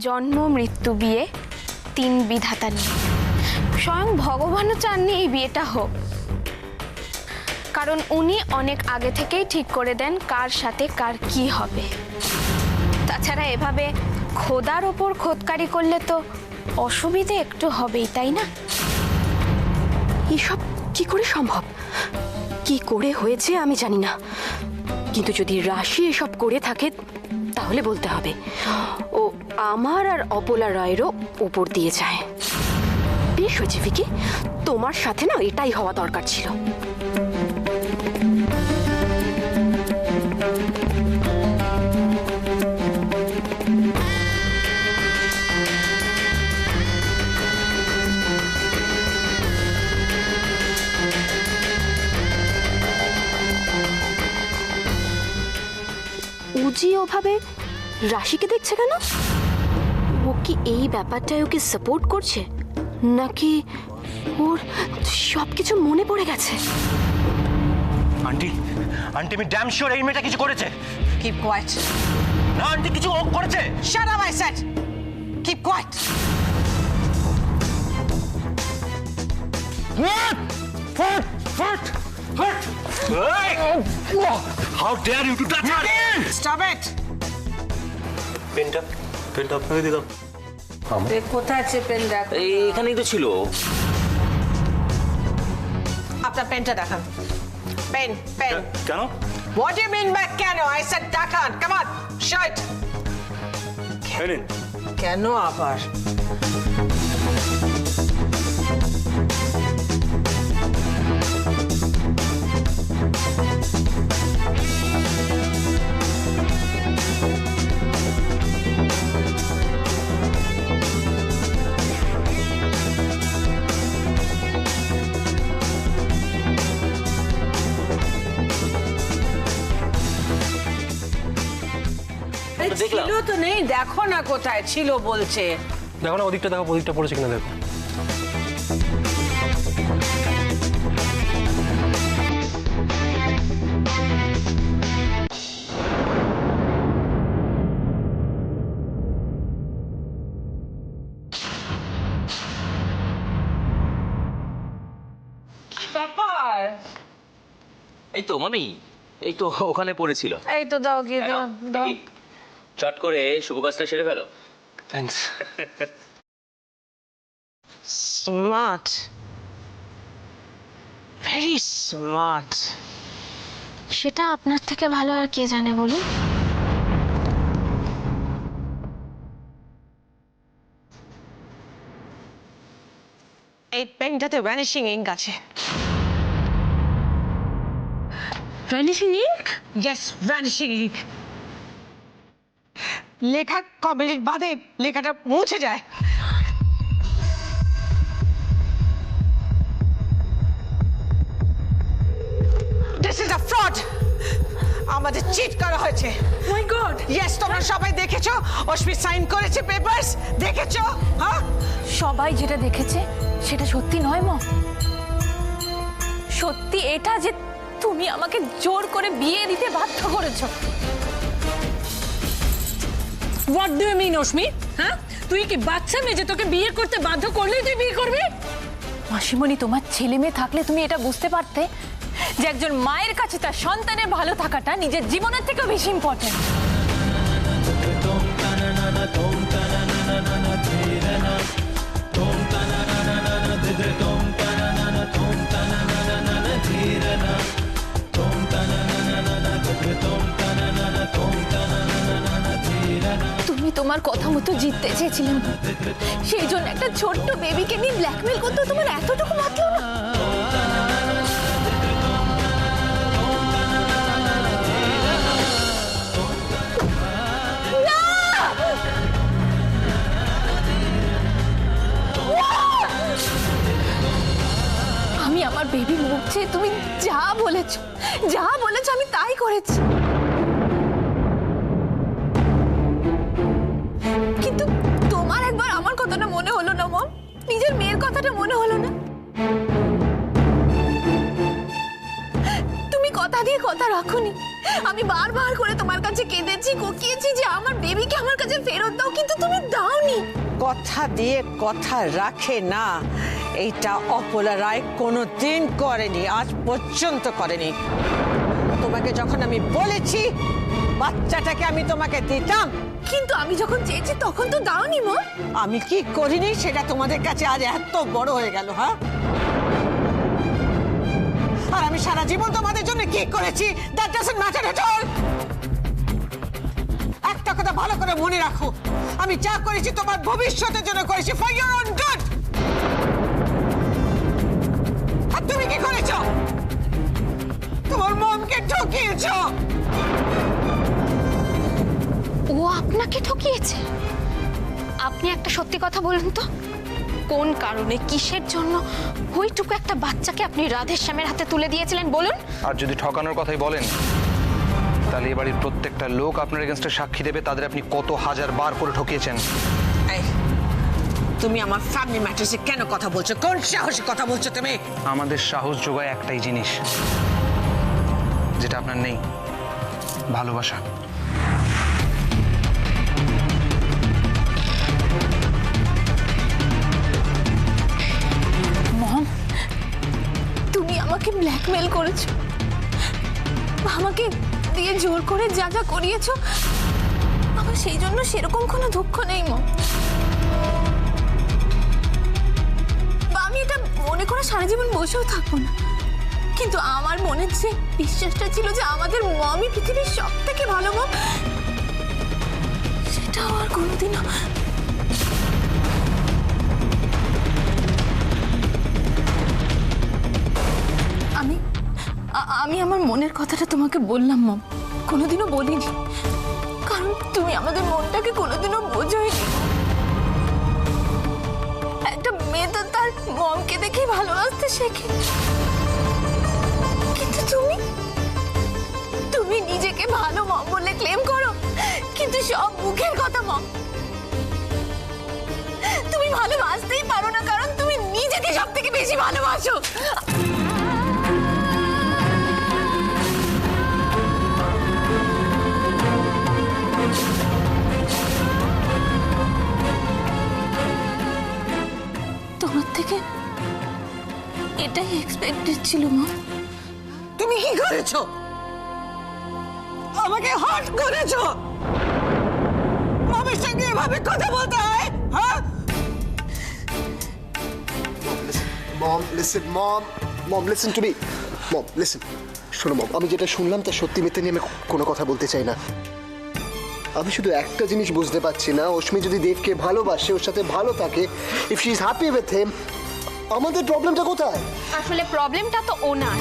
জন্ম মৃত্যু বিয়ে তিন বিধাতা নিয়ে স্বয়ং ভগবানও চাননি এই বিয়েটা হোক, কারণ উনি অনেক আগে থেকেই ঠিক করে দেন কার সাথে কার কি হবে। তাছাড়া এভাবে খোদার ওপর খোদকারি করলে তো অসুবিধে একটু হবেই, তাই না? এসব কি করে সম্ভব, কি করে হয়েছে আমি জানি না, কিন্তু যদি রাশি এসব করে থাকে তাহলে বলতে হবে ও আমার আর অপলা রায়েরও উপর দিয়ে যায়। বেশ হয়েছে ভিকি, তোমার সাথে না এটাই হওয়া দরকার ছিল। উজি ওভাবে রাশিকে দেখছে কেন? ও কি এই ব্যাপারটায় ওকে সাপোর্ট করছে, নাকি ওর সবকিছু মনে পড়ে গেছে? আন্টি আন্টি আমি ড্যাম শিওর এই মেয়েটা কিছু করেছে। Keep quiet. না আন্টি কিছু ও করেছে। Shut up, I said. Keep quiet. How dare you to touch her? Stop it. পেনটা পেনটা আপনাকে দিলাম। কোথায় আছে পেন দেখ? এখানেই তো ছিল। আপনার পেনটা দেখান। Pen pen. কেন? What do you mean by কেন? I said দেখান। Come on, show it. কেন আবার? ছিল তো নেই, দেখো না কোথায় ছিল বলছে। দেখো না ওদিকটা, দেখো ওদিকটা পড়েছে কিনা দেখো। ব্যাপার? এই তো মামি, এই তো ওখানে পড়েছিল। এই তো দাও গিয়ে দাও দাও। চট করে শুভ কাজটা সেরে ফেলো। থ্যাঙ্কস। Smart, very smart. সেটা আপনার থেকে ভালো আর কে জানে বলুন। এই পেনটাতে ভ্যানিশিং ইঙ্ক আছে। Vanishing ink? Yes, vanishing ink. লেখা কমপ্লিট বাদে লেখাটা মুছে যায়। This is a fraud. আমাদের চিট করা হয়েছে। মাই গড। ইয়েস, তোমরা সবাই দেখেছো অশ্মি সাইন করেছে পেপারস, দেখেছো? হ্যাঁ, সবাই যেটা দেখেছে সেটা সত্যি নয় মা। সত্যি এটা যে তুমি আমাকে জোর করে বিয়ে দিতে বাধ্য করেছো। What do you mean Ashmi? হ্যাঁ, তুই কি বাচ্চা মেয়ে যে তোকে বিয়ে করতে বাধ্য করলেই তুই বিয়ে করবি? মাসিমণি, তোমার ছেলে মেয়ে থাকলে তুমি এটা বুঝতে পারতে যে একজন মায়ের কাছে তার সন্তানের ভালো থাকাটা নিজের জীবনের থেকেও বেশি ইম্পর্টেন্ট। তুমি তোমার কথা মতো জিততে চেয়েছিলে, সেই জন্য একটা ছোট্ট বেবিকে নিয়ে ব্ল্যাকমেল করতে তোমার এতটুকু মাতলো না? আমি আমার বেবি মরছে, তুমি যা বলেছো আমি তাই করেছি। কিন্তু তোমার একবার আমার কথাটা মনে হলো না মম? নিজের মেয়ের কথাটা মনে হলো না? তুমি কথা দিয়ে কথা রাখোনি। আমি বারবার করে তোমার কাছে কেঁদেছি কোকিয়েছি যে আমার বেবিকে আমার কাছে ফেরত দাও, কিন্তু তুমি দাওনি। কথা দিয়ে কথা রাখে না, এইটা অপলা রায় কোনোদিন করেনি, আজ পর্যন্ত করেনি। তোমাকে যখন আমি বলেছি বাচ্চাটাকে আমি তোমাকে দিতাম, কিন্তু আমি যখন চেয়েছি তখন তো দাওনি মা। আমি কি করিনি সেটা তোমাদের কাছে আজ এত বড় হয়ে গেল? হ্যাঁ, আর আমি সারা জীবন তোমাদের জন্য কি করেছি that doesn't matter at all. একটা কথা ভালো করে মনে রাখো, আমি যা করেছি তোমার ভবিষ্যতের জন্য করেছি, ফর ইওর ওন গুড। আর তুমি কি করেছো? তোমার মমকে ঠকিয়েছো। ও আপনাকে ঠকিয়েছে? আপনি একটা সত্যি কথা বলুন তো, কোন কারণে, কিসের জন্য ওইটুকু একটা বাচ্চাকে আপনি রাধেশ্যামের হাতে তুলে দিয়েছিলেন বলুন? আর যদি ঠকানোর কথাই বলেন, তাহলে এ বাড়ির প্রত্যেকটা লোক আপনার এগেনস্টে সাক্ষী দেবে তাদের আপনি কত হাজার বার করে ঠকিয়েছেন। এই, তুমি আমার ফ্যামিলি ম্যাটার্সে কেন কথা বলছো? কোন সাহসে কথা বলছো তুমি? আমাদের সাহস যোগায় একটাই জিনিস, যেটা আপনার নেই, ভালোবাসা। মম, তুমি আমাকে ব্ল্যাকমেল করেছো, আমাকে দিয়ে জোর করে যা যা করিয়েছো, আমার সেই জন্য সেরকম কোনো দুঃখ নেই মম। বা আমি এটা মনে করে সারা জীবন বসেও থাকবো না, কিন্তু আমার মনের যে বিশ্বাসটা ছিল যে আমাদের মমই পৃথিবীর সব থেকে ভালো মম, সেটা আর কোনোদিনও। আমি আমার মনের কথাটা তোমাকে বললাম মম, কোনোদিনও বলিনি, কারণ তুমি আমাদের মনটাকে কোনোদিনও বোঝোইনি। একটা মেয়ে তো তার মমকে দেখেই ভালোবাসতে শেখে, কিন্তু তুমি নিজেকে ভালো মম বলে ক্লেম করো, কিন্তু সব মুখের কথা মম। তুমি ভালোবাসতেই পারো না, কারণ তুমি নিজেকে সব থেকে বেশি ভালোবাসো। তোমার থেকে এটাই এক্সপেক্টেড ছিল মা। তুমি কি করেছো? আমাকে হট করেছো। মামের সঙ্গে এভাবে কথা বলতে হয়? হ্যাঁ, Mom, listen, Mom, listen to me. Mom, listen. শোনো মম, আমি যেটা শুনলাম তা সত্যি মিথ্যে নিয়ে আমি কোনো কথা বলতে চাই না। আমি শুধু একটা জিনিস বুঝতে পারছি না, অশ্মি যদি দেবকে ভালোবাসে, ওর সাথে ভালো থাকে, if she is happy with him, আমাদের প্রবলেমটা কোথায়? আসলে প্রবলেমটা তো ওনার।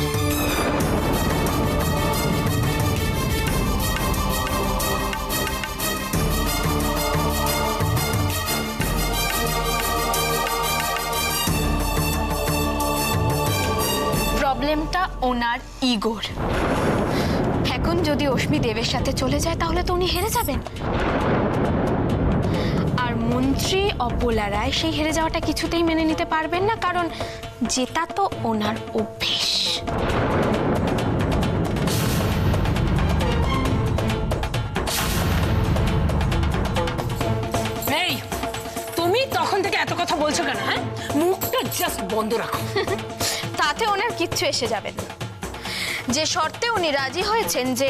প্রবলেমটা ওনার ইগোর। এখন যদি অশ্মি দেবের সাথে চলে যায় তাহলে তো উনি হেরে যাবেন, আর মন্ত্রী অপলা রায় সেই হেরে যাওয়াটা কিছুতেই মেনে নিতে পারবেন না, কারণ জেতা তো ওনার অভ্যেস। এই তুমি তখন থেকে এত কথা বলছো কেন? হ্যাঁ, মুখটা জাস্ট বন্ধ রাখো। তাতে ওনার কিচ্ছু এসে যাবে না। যে শর্তে উনি রাজি হয়েছেন, যে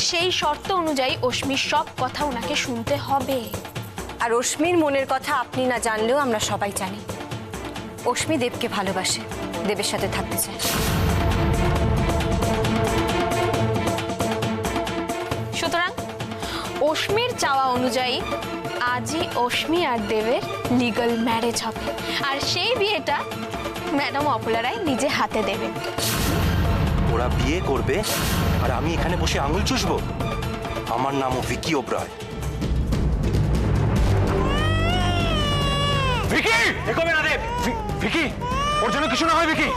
সেই শর্ত অনুযায়ী অশ্মির সব কথা ওনাকে শুনতে হবে। আর অশ্মির মনের কথা আপনি না জানলেও আমরা সবাই জানি, অশ্মি দেবকে ভালোবাসে, দেবের সাথে থাকতে চায়। সুতরাং অশ্মির চাওয়া অনুযায়ী আজই অশ্মি আর দেবের লিগ্যাল ম্যারেজ হবে, আর সেই বিয়েটা ম্যাডাম অপলা রায় নিজে হাতে দেবেন। ওরা বিয়ে করবে আর আমি এখানে বসে আঙুল চুষবো? আমার নামও ভিকি ওবরায়। ভিকি, এগোবে না দেব। ভিকি, ওর জন্য কিছু না হয়। ভিকি,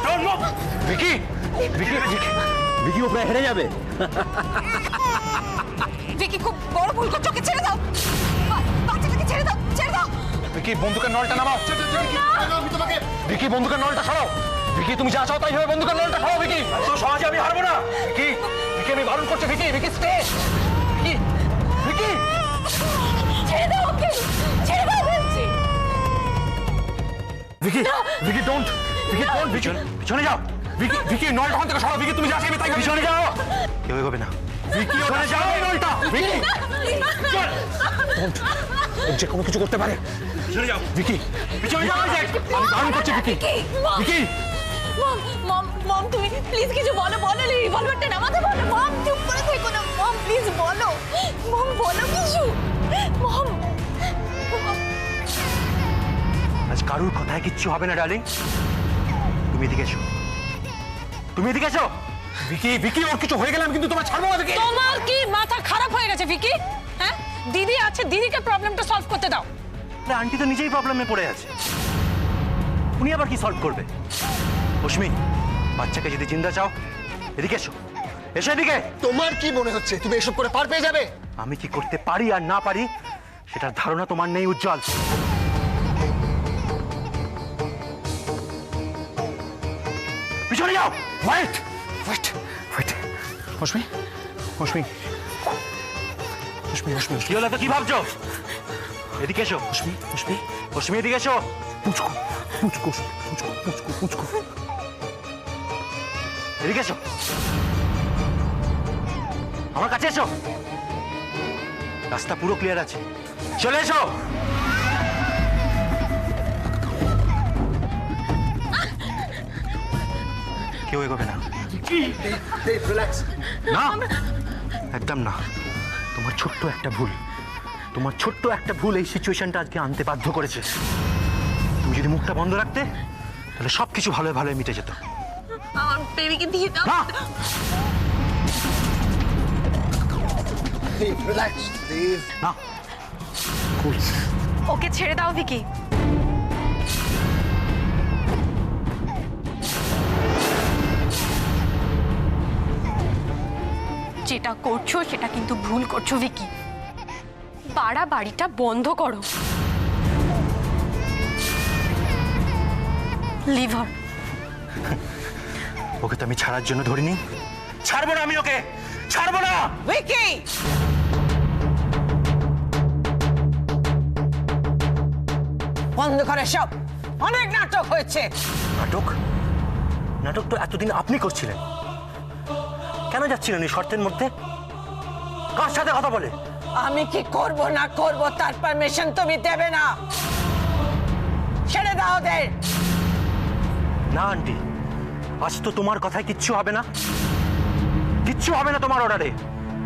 ভিকি, ভিকি, ভিকি ওবরায় হেরে যাবে। ভিকি খুব বড় ভুল করছো, ওকে ছেড়ে দাও, বাচ্চাটাকে ছেড়ে দাও, ছেড়ে দাও। ভিকি, বন্দুকের নলটা নামাও। ভিকি, বন্দুকের নলটা সরাও। ভিকি, তুমি যা চাও তাই হবে, বন্দুকের নলটা সরাও। ভিকি, তো সহজে আমি হারবো না। ভিকি, ভিকি আমি বারণ করছি ভিকি ভিকি স্টে ভিকি ভিকি ছেড়ে দাও ওকে, ছেড়ে দাও বলছি। ভিকি ভিকি ডোন্ট ভিকি ডোন্ট ভিকি পিছনে যাও ভিকি ভিকি নলটা ওখান থেকে সরাও ভিকি তুমি যা চাইবে তাই পিছনে যাও কেউ এগোবে না ভিকি ওখানে যাও নলটা ভিকি চল ডোন্ট যে কোনো কিছু করতে পারে পিছনে যাও ভিকি পিছনে যাও আমি বারণ করছি ভিকি ভিকি মম মম মম তুমি প্লিজ কিছু বলো, বলো রিভলভারটা নামাতে বলো। মম চুপ করে থেকো না, মম প্লিজ বলো, মম বলো কিছু, মম। আজ কারুর কথায় কিচ্ছু হবে না ডার্লিং তুমি এদিকে এসো তুমি এদিকে এসো ভিকি ভিকি ওর কিছু হয়ে গেলে আমি কিন্তু তোমার ছাড়বো না ভিকি তোমার কি মাথা খারাপ হয়ে গেছে ভিকি? হ্যাঁ, দিদি আছে, দিদিকে প্রবলেমটা সলভ করতে দাও। আন্টি তো নিজেই প্রবলেমে পড়ে আছে উনি আবার কি সলভ করবে অশ্মি বাচ্চাকে যদি জিন্দা চাও এদিকে এসো এসো এদিকে তোমার কি মনে হচ্ছে তুমি এসব করে পার পেয়ে যাবে? আমি কি করতে পারি আর না পারি সেটার ধারণা তোমার নেই উজ্জ্বল পিছনে যাও wait wait wait Ashmi Ashmi Ashmi Ashmi কি হলো তো কি ভাবছো এদিকে এসো অশ্মি অশ্মি অশ্মি এদিকে এসো পুচকু পুচকু পুচকু পুচকু পুচকু এদিকে এসো আমার কাছে এসো রাস্তা পুরো ক্লিয়ার আছে চলে এসো কেউ এগোবে না না একদম না তোমার ছোট্ট একটা ভুল এই সিচুয়েশনটা আজকে আনতে বাধ্য করেছে তুমি যদি মুখটা বন্ধ রাখতে তাহলে সবকিছু ভালোই ভালোই মিটে যেত আমার বেবিকে দিয়ে দাও। না রিল্যাক্স দেব। না ওকে ছেড়ে দাও ভিকি। যেটা করছো সেটা কিন্তু ভুল করছো ভিকি। বাড়াবাড়িটা বন্ধ করো। লিভার ওকে তো আমি ছাড়ার জন্য ধরিনি ছাড়বো না আমি ওকে ছাড়বো না ভিকি বন্ধ করে সব, অনেক নাটক হয়েছে। নাটক নাটক তো এতদিন আপনি করছিলেন কেন যাচ্ছিলেন এই শর্তের মধ্যে কার সাথে কথা বলে আমি কি করব না করব তার পারমিশন তুমি দেবে না, ছেড়ে দাও ওদের। না আন্টি আজ তো তোমার কথায় কিচ্ছু হবে না কিচ্ছু হবে না তোমার অর্ডারে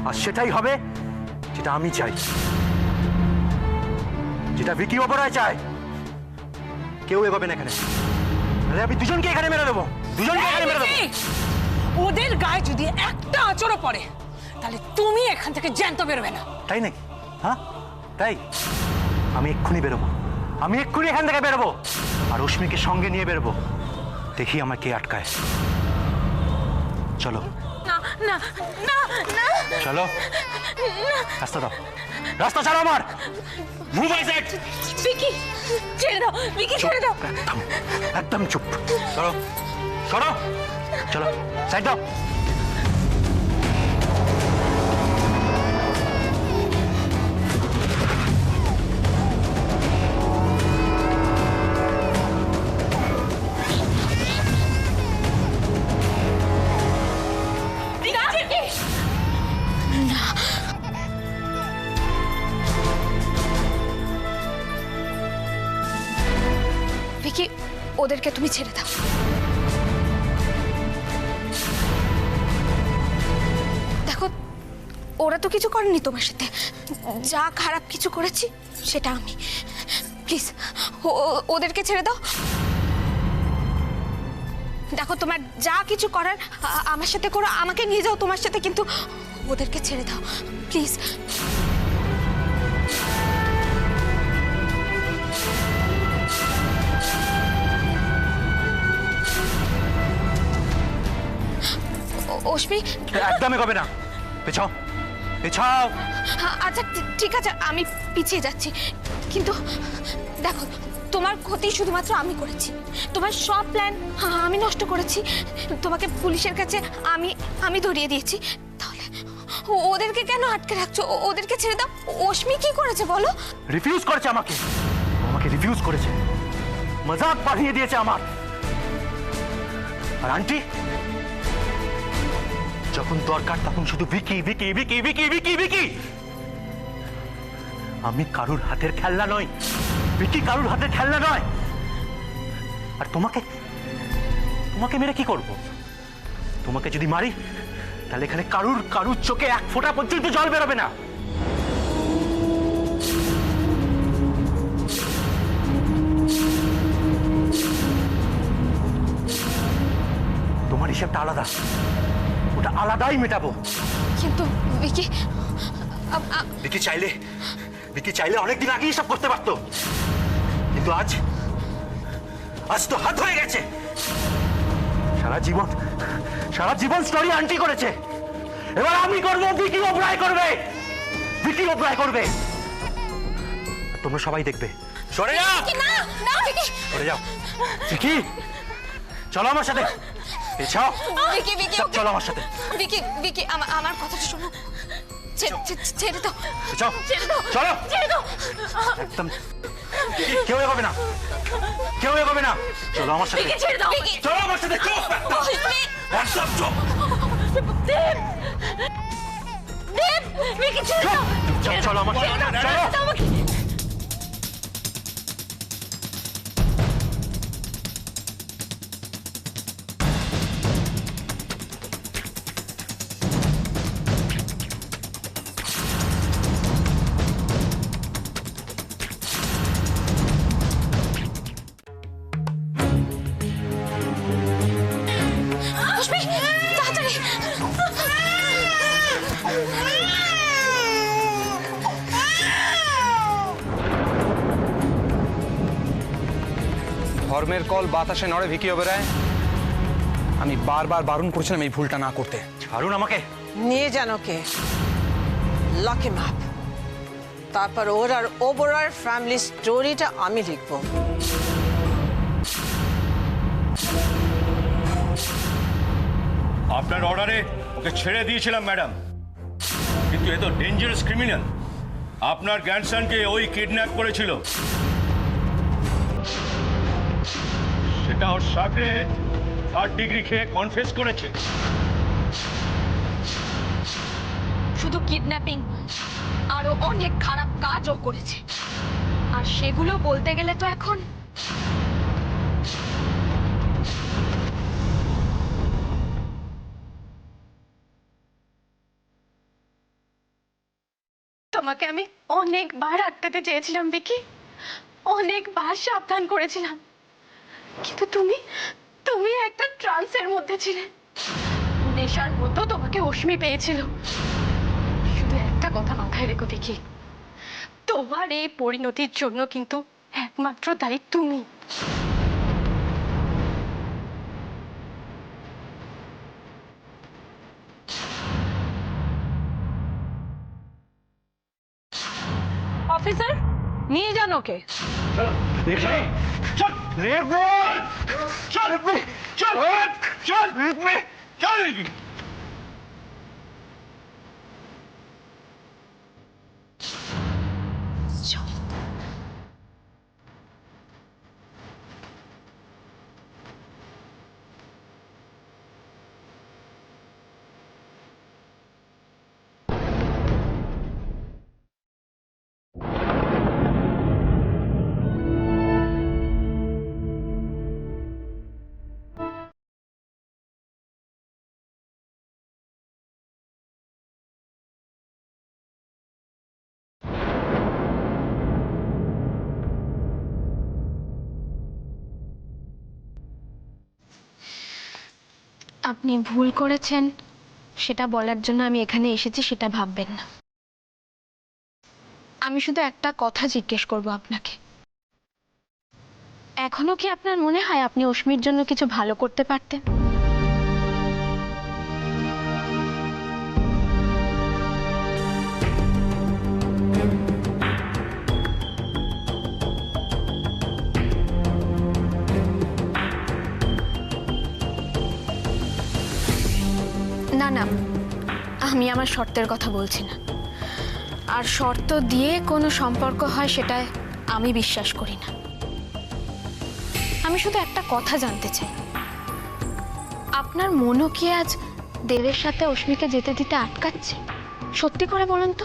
আর সেটাই হবে যেটা আমি চাই যেটা ভিকি ওবরায় চায় কেউ এগোবে না এখানে আরে আমি দুজনকে এখানে মেরে দেবো দুজনকে এখানে মেরে দেবো ওদের গায়ে যদি একটা আঁচড়ও পড়ে তাহলে তুমি এখান থেকে জ্যান্ত বেরোবে না। তাই নাকি হ্যাঁ তাই আমি এক্ষুনি বেরোবো আমি এক্ষুনি এখান থেকে বেরোবো আর রশ্মিকে সঙ্গে নিয়ে বেরোবো দেখি আমার কে আটকায় চলো না না না না চলো রাস্তা দাও রাস্তা ছাড়ো আমার মুভ আই সেড ভিকি ছেড়ে দাও, ভিকি ছেড়ে দাও। একদম একদম চুপ সরো সরো চলো সাইড দাও ভিকি ওদেরকে তুমি ছেড়ে দাও দেখো ওরা তো কিছু করেনি তোমার সাথে যা খারাপ কিছু করেছি সেটা আমি প্লিজ ওদেরকে ছেড়ে দাও দেখো তোমার যা কিছু করার আমার সাথে করো আমাকে নিয়ে যাও তোমার সাথে কিন্তু ওদেরকে ছেড়ে দাও প্লিজ অশ্মি একদমই হবে না পেছাও পেছাও আচ্ছা ঠিক আছে আমি পিছিয়ে যাচ্ছি কিন্তু দেখো তোমার ক্ষতি শুধুমাত্র আমি করেছি তোমার সব প্ল্যান আমি নষ্ট করেছি তোমাকে পুলিশের কাছে আমি ধরিয়ে দিয়েছি তাহলে ওদেরকে কেন আটকে রাখছো? ওদেরকে ছেড়ে দাও। অশ্মি কি করেছে বলো? রিফিউজ করেছে আমাকে, আমাকে রিফিউজ করেছে, মজাক বানিয়ে দিয়েছে আমার। আর আন্টি যখন দরকার তখন শুধু ভিকি ভিকি ভিকি ভিকি ভিকি ভিকি। আমি কারুর হাতের খেলনা নই, ভিকি কারুর হাতের খেলনা নয়। আর তোমাকে তোমাকে মেরে কি করব? তোমাকে যদি মারি তাহলে এখানে কারুর চোখে এক ফোঁটা পর্যন্ত জল বেরোবে না। তোমার হিসাবটা আলাদা, ওটা আলাদাই মেটাবো। কিন্তু ভিকি ভিকি চাইলে অনেকদিন আগেই সব করতে পারতো, কিন্তু আজ তো হাত হয়ে গেছে। সারা জীবন স্টোরি আন্টি করেছে, এবার আমি করবো, ভিকি ওবরায় করবে, ভিকি ওবরায় করবে। আর তোমরা সবাই দেখবে। সরে যাও, না না ভিকি, সরে যাও। ভিকি চলো আমার সাথে, এছাও ভিকি ভিকি চলো আমার সাথে। ভিকি ভিকি আমার কথাটা শোনো, ছেড়ে দাও, যাও, ছেড়ে দাও, চলো, ছেড়ে দাও। একদম কেউ এগোবে না, কেউ এগোবে না। চলো আমার সাথে, ভিকি ছেড়ে দাও, ভিকি চলো আমার সাথে। চুপ অশ্মি, একদম চুপ। দেব দেব, ভিকি ছেড়ে দাও, চলো আমার সাথে, চলো। দাও আমাকে। অশ্মি, তাড়াতাড়ি। ধর্মের কল বাতাসে নড়ে, ভিকি ওবেরয়। আমি বারবার বারণ করছিলাম এই ভুলটা না করতে। ছাড়ুন আমাকে। নিয়ে জানো কে লাকি ম্যাপ, তারপর ওর আর ওবরার ফ্যামিলি স্টোরিটা আমি লিখবো। আপনার অর্ডারে ওকে ছেড়ে দিয়েছিলাম ম্যাডাম, কিন্তু এ তো ডেঞ্জারাস ক্রিমিনাল। আপনার গ্র্যান্ডসনকে ওই কিডন্যাপ করেছিল, সেটা ওর সাথে 3rd ডিগ্রি খেয়ে কনফেস করেছে। শুধু কিডন্যাপিং, আরো অনেক খারাপ কাজও করেছে, আর সেগুলো বলতে গেলে তো এখন তোমাকে আমি অনেকবার আটকাতে চেয়েছিলাম ভিকি, অনেকবার সাবধান করেছিলাম, কিন্তু তুমি একটা ট্রান্সের মধ্যে ছিলে, নেশার মতো তোমাকে অশ্মি পেয়েছিল। শুধু একটা কথা মাথায় রেখো ভিকি, তোমার এই পরিণতির জন্য কিন্তু একমাত্র দায়ী তুমি। অফিসার, নিয়ে যান ওকে। চল চল চল চল চল। আপনি ভুল করেছেন সেটা বলার জন্য আমি এখানে এসেছি, সেটা ভাববেন না। আমি শুধু একটা কথা জিজ্ঞেস করব আপনাকে, এখনো কি আপনার মনে হয় আপনি অশ্মির জন্য কিছু ভালো করতে পারতেন? না না, আমি আমার শর্তের কথা বলছি না। আর শর্ত দিয়ে কোনো সম্পর্ক হয় সেটায় আমি বিশ্বাস করি না। আমি শুধু একটা কথা জানতে চাই, আপনার মনও কি আজ দেবের সাথে অস্মিকে যেতে দিতে আটকাচ্ছে? সত্যি করে বলুন তো।